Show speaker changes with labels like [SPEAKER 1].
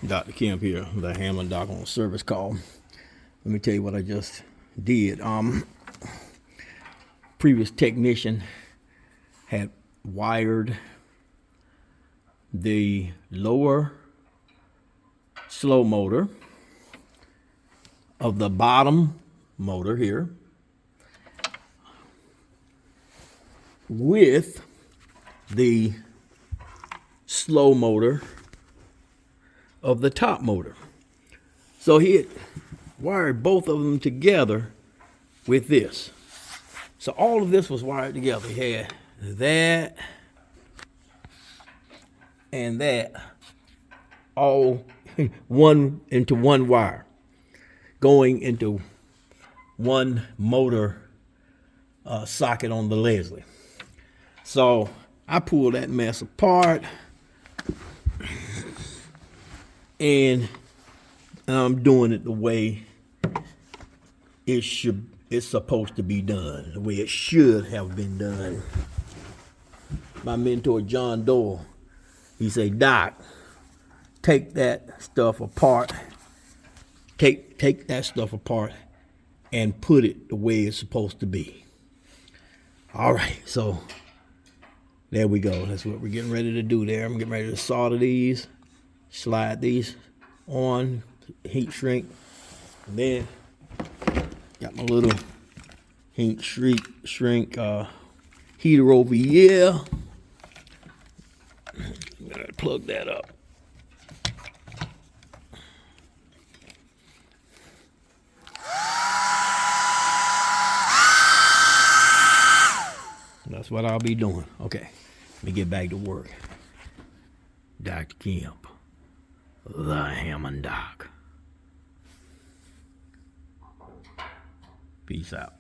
[SPEAKER 1] Dr. Kemp here, the Hammond Doc on a service call. Let me tell you what I just did. Previous technician had wired the lower slow motor of the bottom motor here with the slow motor of the top motor. So he had wired both of them together with this. So all of this was wired together. He had that and that all one into one wire going into one motor socket on the Leslie. So I pulled that mess apart and I'm doing it the way it's supposed to be done, the way it should have been done. My mentor John Doyle, he said, "Doc, take that stuff apart. Take that stuff apart and put it the way it's supposed to be." All right, so there we go. That's what we're getting ready to do there. I'm getting ready to solder these, slide these on, heat shrink, and then got my little heat shrink heater over here. I'm gonna plug that up. That's what I'll be doing. Okay, let me get back to work. Dr. Kemp, the Hammond Doc. Peace out.